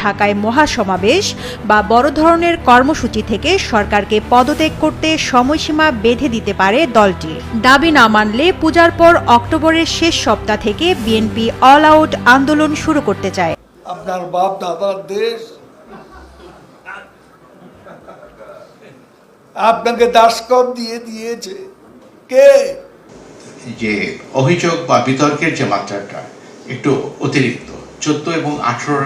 ঢাকায় মহাসমাবেশ বা বড় ধরনের কর্মসূচি থেকে সরকারকে পদত্যাগ করতে সময়সীমা বেঁধে দিতে পারে দলটি। দাবি না মানলে পূজার পর অক্টোবরের শেষ সপ্তাহ থেকে বিএনপি অল আউট আন্দোলন শুরু করতে চায়। আপনার বাপ দাদার দেশ আপনাকে দাসকম দিয়ে দিয়েছে কে? যে অভিযোগ বা বিতর্কের যে মাত্রাটা একটু অতিরিক্ত, 14 এবং 18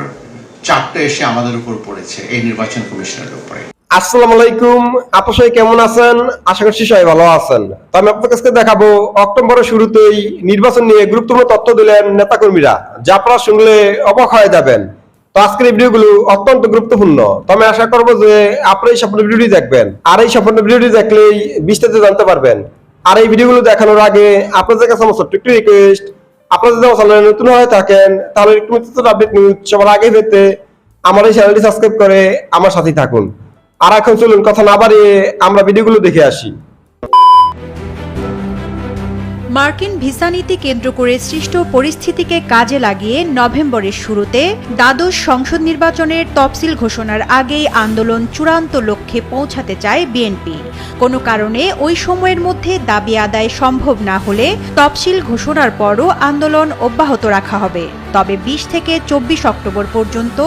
চাপটা এসে আমাদের উপর পড়েছে এই নির্বাচন কমিশনের উপরে। আসসালামু আলাইকুম, আপনারা সবাই কেমন আছেন? আশা করছি সবাই ভালো আছেন। তো আমি আপনাদের কাছে দেখাবো অক্টোবরের শুরুতেই নির্বাচন নিয়ে গুরুত্বপূর্ণ তথ্য দিলেন নেতাকর্মীরা, যা আপনারা শুনলে অবাক হয়ে যাবেন। তো আজকের এই ভিডিওগুলো অত্যন্ত গুরুত্বপূর্ণ। তো আমি আশা করবো যে আপনারা এই সম্পূর্ণ ভিডিওটি দেখবেন, আর এই সম্পূর্ণ ভিডিওটি দেখলেই বিস্তারিত জানতে পারবেন। আর এই ভিডিওগুলো দেখানোর আগে আপনাদের কাছে আমার ছোট্ট একটু রিকোয়েস্ট, আপনারা যদি আমার চ্যানেলে নতুন হয়ে থাকেন তাহলে একটু আপডেট নিউজ সবার আগে পেতে আমার এই চ্যানেলটি সাবস্ক্রাইব করে আমার সাথেই থাকুন। আর এখন চলুন কথা না বাড়িয়ে আমরা ভিডিওগুলো দেখে আসি। মার্কিন ভিসা নীতি কেন্দ্র করে সৃষ্ট পরিস্থিতিকে কাজে লাগিয়ে নভেম্বরের শুরুতে দ্বাদশ সংসদ নির্বাচনের তফসিল ঘোষণার আগেই আন্দোলন চূড়ান্ত লক্ষ্যে পৌঁছাতে চায় বিএনপি। কোনো কারণে ওই সময়ের মধ্যে দাবি আদায় সম্ভব না হলে তফসিল ঘোষণার পরও আন্দোলন অব্যাহত রাখা হবে। তবে 20 থেকে 24 অক্টোবর পর্যন্ত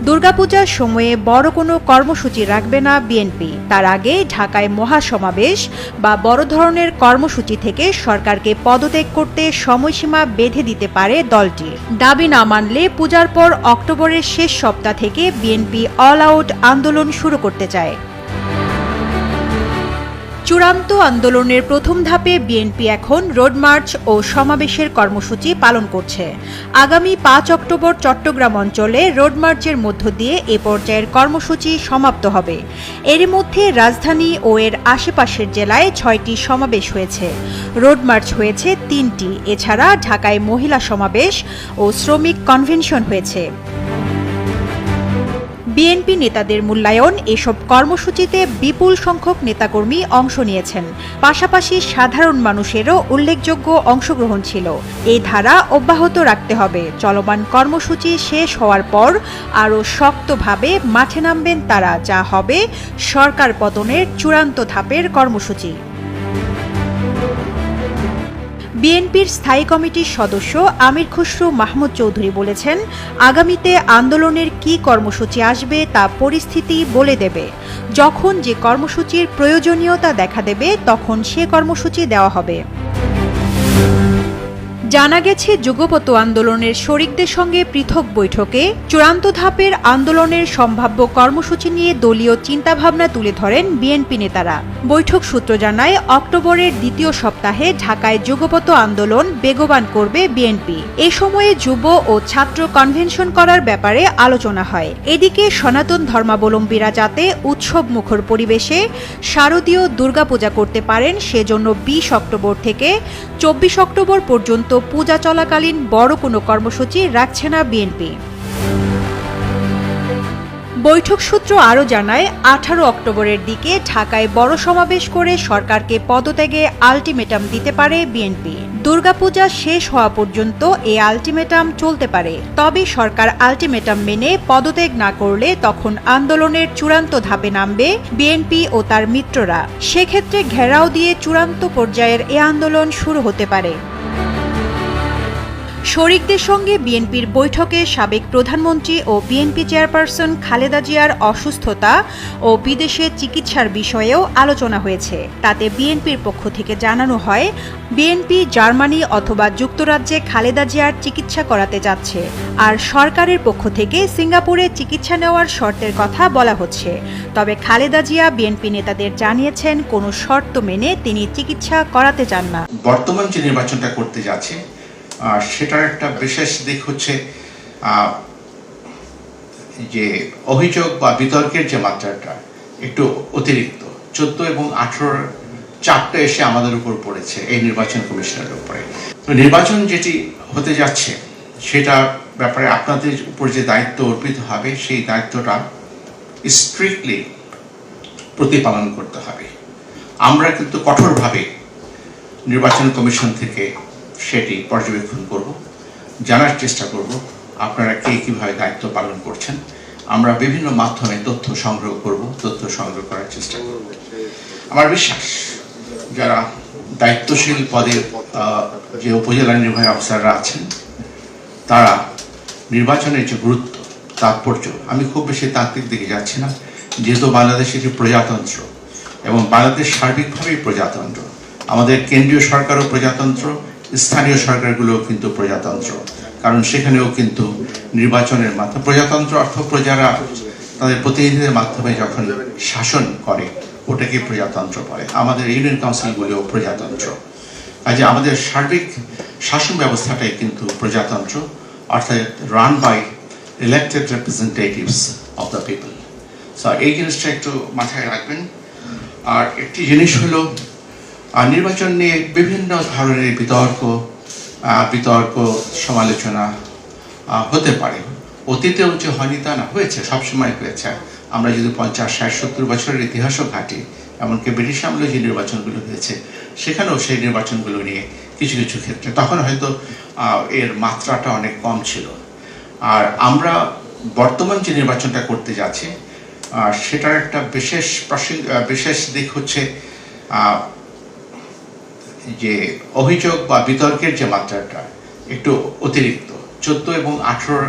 দুর্গাপূজার সময়ে বড় কোনো কর্মসূচি রাখবে না বিএনপি। তার আগে ঢাকায় মহাসমাবেশ বা বড় ধরনের কর্মসূচি থেকে সরকারকে পদত্যাগ করতে সময়সীমা বেঁধে দিতে পারে দলটি। দাবি না মানলে পূজার পর অক্টোবরের শেষ সপ্তাহ থেকে বিএনপি অল আউট আন্দোলন শুরু করতে চায়। চূড়ান্ত আন্দোলনের প্রথম ধাপে বিএনপি এখন রোড মার্চ ও সমাবেশের কর্মসূচি পালন করছে। আগামী 5 অক্টোবর চট্টগ্রাম অঞ্চলে রোড মার্চের মধ্য দিয়ে এ পর্যায়ের কর্মসূচি সমাপ্ত হবে। এর মধ্যে রাজধানী ও এর আশেপাশের জেলায় 6টি সমাবেশ হয়েছে, রোড মার্চ হয়েছে 3টি। এছাড়া ঢাকায় মহিলা সমাবেশ ও শ্রমিক কনভেনশন হয়েছে। বিএনপি নেতাদের মূল্যায়ন, এসব কর্মসূচিতে বিপুল সংখ্যক নেতাকর্মী অংশ নিয়েছেন। পাশাপাশি সাধারণ মানুষেরও উল্লেখযোগ্য অংশগ্রহণ ছিল। এই ধারা অব্যাহত রাখতে হবে। চলমান কর্মসূচি শেষ হওয়ার পর আরও শক্তভাবে মাঠে নামবেন তারা, যা হবে সরকার পতনের চূড়ান্ত ধাপের কর্মসূচি। বিএনপির স্থায়ী কমিটির সদস্য আমির খসরু মাহমুদ চৌধুরী বলেছেন, আগামীতে আন্দোলনের কী কর্মসূচি আসবে তা পরিস্থিতি বলে দেবে। যখন যে কর্মসূচির প্রয়োজনীয়তা দেখা দেবে তখন সে কর্মসূচি দেওয়া হবে। জানা গেছে, যুগপৎ আন্দোলনের শরিকদের সঙ্গে পৃথক বৈঠকে চূড়ান্ত ধাপের আন্দোলনের সম্ভাব্য কর্মসূচি নিয়ে দলীয় চিন্তাভাবনা তুলে ধরেন বিএনপি নেতারা। বৈঠক সূত্র জানায়, অক্টোবরের দ্বিতীয় সপ্তাহে ঢাকায় যুগপৎ আন্দোলন বেগবান করবে বিএনপি। এ সময়ে যুব ও ছাত্র কনভেনশন করার ব্যাপারে আলোচনা হয়। এদিকে সনাতন ধর্মাবলম্বীরা যাতে উৎসব মুখর পরিবেশে শারদীয় দুর্গাপূজা করতে পারেন, সেজন্য 20 অক্টোবর থেকে 24 অক্টোবর পর্যন্ত পূজা চলাকালীন বড় কোনো কর্মসূচি রাখছে না বিএনপি। বৈঠক সূত্র আরও জানায়, 18 অক্টোবরের দিকে ঢাকায় বড় সমাবেশ করে সরকারকে পদত্যাগে আলটিমেটাম দিতে পারে বিএনপি। দুর্গাপূজা শেষ হওয়া পর্যন্ত এই আলটিমেটাম চলতে পারে। তবে সরকার আলটিমেটাম মেনে পদত্যাগ না করলে তখন আন্দোলনের চূড়ান্ত ধাপে নামবে বিএনপি ও তার মিত্ররা। সেক্ষেত্রে ঘেরাও দিয়ে চূড়ান্ত পর্যায়ের এ আন্দোলন শুরু হতে পারে। শরিকদের সঙ্গে বিএনপির বৈঠকে সাবেক প্রধানমন্ত্রী ও বিএনপি চেয়ারপারসন খালেদা জিয়ার অসুস্থতা ও বিদেশে চিকিৎসার বিষয়েও আলোচনা হয়েছে। তাতে বিএনপির পক্ষ থেকে জানানো হয়, বিএনপি জার্মানি অথবা যুক্তরাজ্যে খালেদা জিয়ার চিকিৎসা করাতে যাচ্ছে, আর সরকারের পক্ষ থেকে সিঙ্গাপুরে চিকিৎসা নেওয়ার শর্তের কথা বলা হচ্ছে। তবে খালেদা জিয়া বিএনপি নেতাদের জানিয়েছেন, কোনো শর্ত মেনে তিনি চিকিৎসা করাতে চান না। বর্তমান যে নির্বাচনটা করতে যাচ্ছে সেটার একটা বিশেষ দিক হচ্ছে যে অভিযোগ বা বিতর্কের যে মাত্রাটা একটু অতিরিক্ত, 14 এবং 18 চাপটা এসে আমাদের উপর পড়েছে এই নির্বাচন কমিশনের উপরে। তো নির্বাচন যেটি হতে যাচ্ছে সেটা ব্যাপারে আপনাদের উপর যে দায়িত্ব অর্পিত হবে, সেই দায়িত্বটা স্ট্রিক্টলি প্রতিপালন করতে হবে। আমরা কিন্তু কঠোরভাবে নির্বাচন কমিশন থেকে সেটি পর্যবেক্ষণ করব, জানার চেষ্টা করব আপনারা কে কীভাবে দায়িত্ব পালন করছেন। আমরা বিভিন্ন মাধ্যমে তথ্য সংগ্রহ করব, তথ্য সংগ্রহ করার চেষ্টা করব। আমার বিশ্বাস যারা দায়িত্বশীল পদে যে উপজেলা নির্বাহী অফিসাররা আছেন তারা নির্বাচনের যে গুরুত্ব, তাৎপর্য, আমি খুব বেশি তাত্ত্বিক দিকে যাচ্ছি না, যেহেতু বাংলাদেশ একটি প্রজাতন্ত্র এবং বাংলাদেশ সার্বিকভাবেই প্রজাতন্ত্র, আমাদের কেন্দ্রীয় সরকারও প্রজাতন্ত্র, স্থানীয় সরকারগুলোও কিন্তু প্রজাতন্ত্র, কারণ সেখানেও কিন্তু নির্বাচনের মাধ্যমে, প্রজাতন্ত্র অর্থ প্রজারা তাদের প্রতিনিধিদের মাধ্যমে যখন শাসন করে ওটাকে প্রজাতন্ত্র বলে। আমাদের ইউনিয়ন কাউন্সিলগুলিও প্রজাতন্ত্র, কাজে আমাদের সার্বিক শাসন ব্যবস্থাটাই কিন্তু প্রজাতন্ত্র, অর্থাৎ run by elected representatives of the people. So এই জিনিসটা একটু মাথায় রাখবেন। আর একটি জিনিস হলো নির্বাচন নিয়ে বিভিন্ন ধরনের বিতর্ক সমালোচনা হতে পারে। অতীতেও যে হয়নি তা না, হয়েছে, সবসময় হয়েছে। আমরা যদি 50, 60, 70 বছরের ইতিহাসও ঘাঁটি, এমনকি ব্রিটিশ আমলে যে নির্বাচনগুলো হয়েছে সেখানেও সেই নির্বাচনগুলো নিয়ে কিছু কিছু ক্ষেত্রে তখন হয়তো এর মাত্রাটা অনেক কম ছিল। আর আমরা বর্তমান যে নির্বাচনটা করতে যাচ্ছি সেটার একটা বিশেষ দিক হচ্ছে যে অভিযোগ বা বিতর্কের যে মাত্রাটা একটু অতিরিক্ত। 14 এবং 18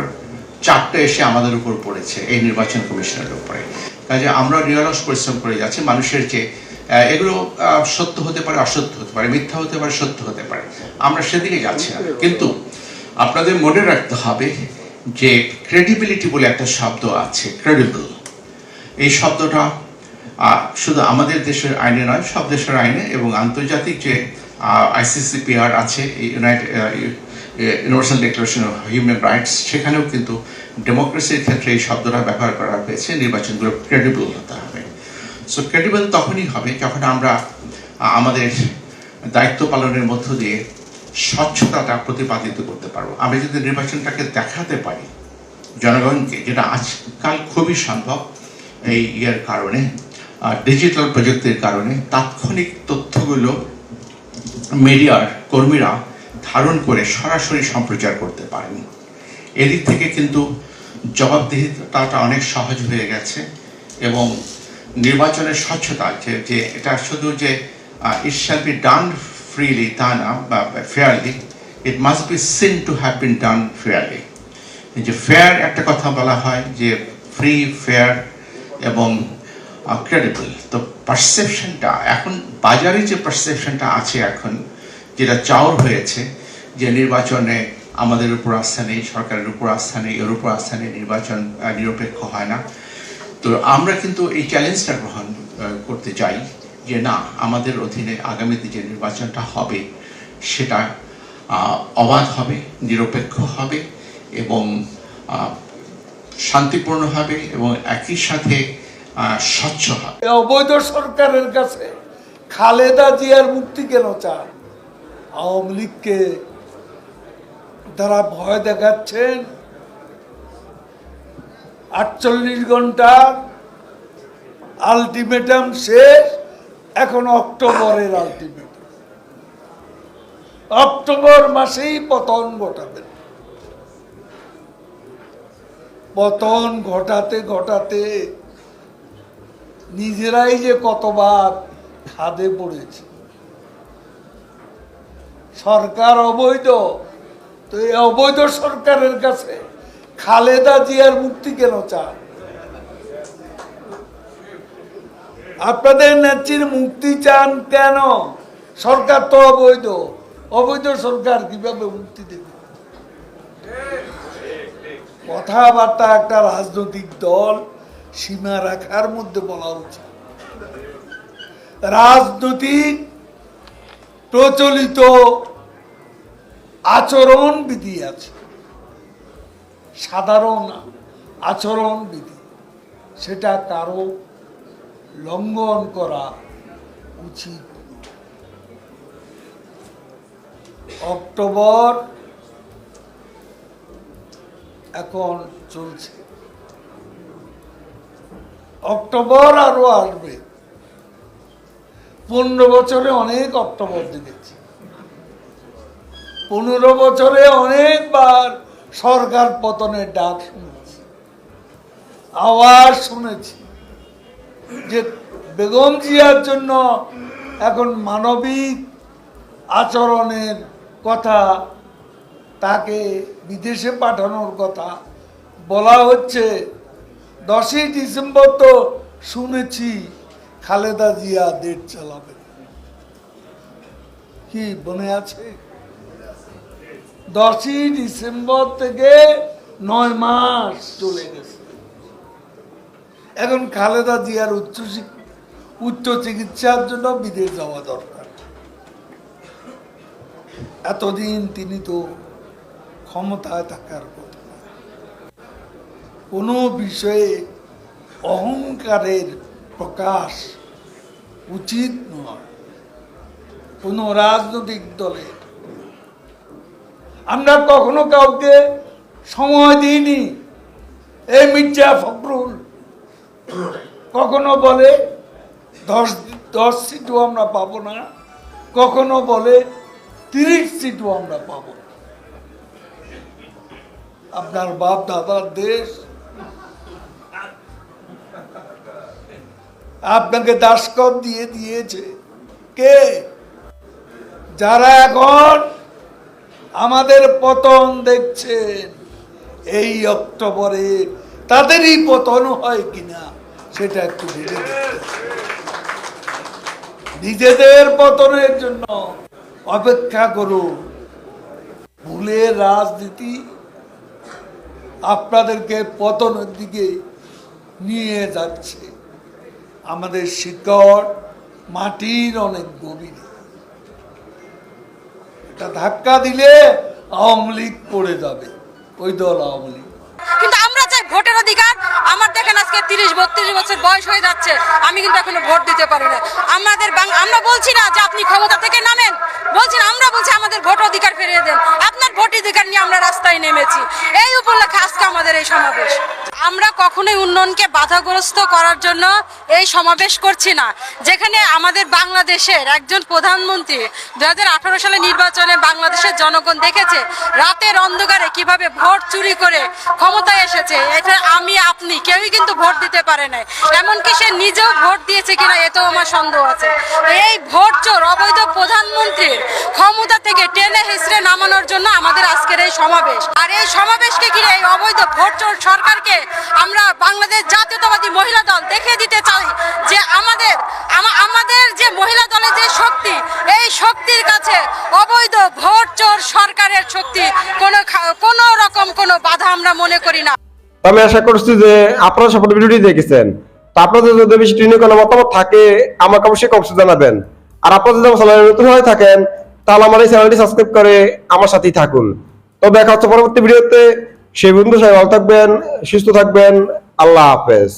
চারটে এসে আমাদের উপর পড়েছে এই নির্বাচন কমিশনের উপরে। কাজে আমরা নিরলস পরিশ্রম করে যাচ্ছি মানুষের যে এগুলো সত্য হতে পারে, অসত্য হতে পারে, মিথ্যা হতে পারে, সত্য হতে পারে, আমরা সেদিকে যাচ্ছি না। কিন্তু আপনাদের মনে রাখতে হবে যে ক্রেডিবিলিটি বলে একটা শব্দ আছে, ক্রেডিবল। এই শব্দটা শুধু আমাদের দেশের আইনে নয়, সব দেশের আইনে এবং আন্তর্জাতিক যে ICCPR আছে, universal declaration of human rights, সেখানেও কিন্তু ডেমোক্রেসির ক্ষেত্রে এই শব্দটা ব্যবহার করা হয়েছে, নির্বাচনগুলো ক্রেডিবল হতে হবে। সো ক্রেডিবল তখনই হবে যখন আমরা আমাদের দায়িত্ব পালনের মধ্য দিয়ে স্বচ্ছতাটা প্রতিপাদিত করতে পারবো। আমরা যদি নির্বাচনটাকে দেখাতে পারি জনগণকে, যেটা আজকাল খুবই সম্ভব এই ইয়ের কারণে, ডিজিটাল প্রযুক্তির কারণে, তাৎক্ষণিক তথ্যগুলো মিডিয়ার কর্মীরা ধারণ করে সরাসরি সম্প্রচার করতে পারেন। এদিক থেকে কিন্তু জবাবদিহিতাটা অনেক সহজ হয়ে গেছে এবং নির্বাচনের স্বচ্ছতা যে এটা শুধু যে ইট শ্যাল বি ডান ফ্রিলি তা না, বা fairly, it must be seen to have been done fairly. যে ফেয়ার একটা কথা বলা হয়, যে ফ্রি, ফেয়ার এবং ক্রেডিবল। তো পারসেপশনটা এখন বাজারে যে পারসেপশনটা আছে এখন, যেটা চাওর হয়েছে যে নির্বাচনে আমাদের উপর আস্থা নেই, সরকারের উপর আস্থা নেই, এর উপর আস্থা নেই, নির্বাচন নিরপেক্ষ হয় না। তো আমরা কিন্তু এই চ্যালেঞ্জটা গ্রহণ করতে চাই যে না, আমাদের অধীনে আগামীতে যে নির্বাচনটা হবে সেটা অবাধ হবে, নিরপেক্ষ হবে এবং শান্তিপূর্ণ হবে এবং একই সাথে স্বচ্ছ হবে। অবৈধ সরকারের কাছে খালেদা জিয়ার মুক্তি কেন চান? আওয়ামী লীগকে তারা ভয় দেখাচ্ছেন 48 ঘন্টা আলটিমেটাম শেষ, এখন অক্টোবরের আলটিমেটাম। অক্টোবর মাসেই পতন ঘটাবেন। পতন ঘটাতে ঘটাতে নিজেরাই যে কতবার খাদে পড়েছে। সরকার অবৈধ, তো এই অবৈধ সরকারের কাছে খালেদা জিয়ার মুক্তি কেন চান? আপনাদের নেত্রীর মুক্তি চান কেন? সরকার তো অবৈধ, অবৈধ সরকার কিভাবে মুক্তি দেবে? কথাবার্তা একটা রাজনৈতিক দল সীমা রাখার মধ্যে বলা উচিত। রাজনৈতিক প্রচলিত আচরণ বিধি আছে, সাধারণ আচরণ বিধি, সেটা কারো লঙ্ঘন করা উচিত। অক্টোবর এখন চলছে, অক্টোবর আরো আসবে। 15 বছরে অনেক অক্টোবর দেখেছি, 15 বছরে অনেকবার সরকার পতনের ডাক শুনেছি। আওয়াজ শুনেছি যে বেগম জিয়ার জন্য এখন মানবিক আচরণের কথা, তাকে বিদেশে পাঠানোর কথা বলা হচ্ছে। 10ই ডিসেম্বর তো শুনেছি খালেদা জিয়া দেশ চালাবেন, কি মনে আছে? 10ই ডিসেম্বর থেকে 9 মাস চলে গেছে। এখন খালেদা জিয়ার উচ্চ চিকিৎসার জন্য বিদেশ যাওয়া দরকার। এতদিন তিনি তো ক্ষমতায় থাকার কথা না। কোনো বিষয়ে অহংকারের প্রকাশ উচিত নয় কোনো রাজনৈতিক দলের। আমরা কখনো কাউকে সময় দিইনি। এই মির্জা ফখরুল কখনো বলে 10 সিটও আমরা পাবো না, কখনো বলে 30 সিটও আমরা পাবো। আপনার বাপ দাদার দেশ, আপনাকে দাসখত দিয়ে দিয়েছে কে? যারা এখন আমাদের পতন দেখছেন এই অক্টোবরে, তাদেরই পতন হয় কিনা সেটা একটু ভেবে দেখতে। নিজেদের পতনের জন্য অপেক্ষা করুন। ভুলের রাজনীতি আপনাদেরকে পতনের দিকে নিয়ে যাচ্ছে। আমাদের শিকড় মাটির অনেক গভীরে। এটা ধাক্কা দিলে আওয়ামী লীগ পড়ে যাবে, ওই দল আওয়ামী লীগ। কিন্তু আমরা চাই ভোটের অধিকার। আমার দেখেন আজকে 30-32 বছর বয়স হয়ে যাচ্ছে, আমি কিন্তু এখনো ভোট দিতে পারি না। আমরা বলছি না যে আপনি ক্ষমতা থেকে নামেন, বলছি না, আমরা বলছি আমাদের ভোট অধিকার ফিরিয়ে দেন। আপনার ভোট অধিকার নিয়ে আমরা রাস্তায় নেমেছি। এই উপলক্ষে আজকে আমাদের এই সমাবেশ। আমরা কখনোই উন্নয়নকে বাধাগ্রস্ত করার জন্য এই সমাবেশ করছি না। যেখানে আমাদের বাংলাদেশের একজন প্রধানমন্ত্রী 2018 সালে নির্বাচনে বাংলাদেশের জনগণ দেখেছে রাতের অন্ধকারে কিভাবে ভোট চুরি করে ক্ষমতায় এসেছে। এটা আমি আপনি কেউই কিন্তু ভোট দিতে পারে নাই। এমনকি সে নিজেও ভোট দিয়েছে কিনা এতেও আমার সন্দেহ আছে। এই ভোট চোর অবৈধ প্রধানমন্ত্রীর ক্ষমতা থেকে টেনে হিঁচড়ে নামানোর জন্য আমাদের আজকের এই সমাবেশ। আর এই সমাবেশকে ঘিরে এই অবৈধ ভোট চোর সরকারকে আমরা বাংলাদেশ জাতীয়তাবাদী মহিলা দল দেখিয়ে দিতে চাই যে আমাদের যে মহিলা দলের যে শক্তি, এই শক্তির কাছে অবৈধ ভোট চোর সরকারের শক্তি কোনো রকম কোনো বাধা আমরা মনে করি না। আমি আশা করছি যে আপনারা সকল ভিডিওটি দেখেছেন। তো আপনাদের যদি বেশি ট্রেনিং কোনো মতামত থাকে আমাকে অবশ্যই কমেন্টে জানাবেন। আর আপনারা যদি আমার চ্যানেলে নতুন হয়ে থাকেন তাহলে আমার এই চ্যানেলটি সাবস্ক্রাইব করে আমার সাথেই থাকুন। তো দেখা হচ্ছে পরবর্তী ভিডিওতে। সেই বন্ধু সবাই ভালো থাকবেন, সুস্থ থাকবেন। আল্লাহ হাফেজ।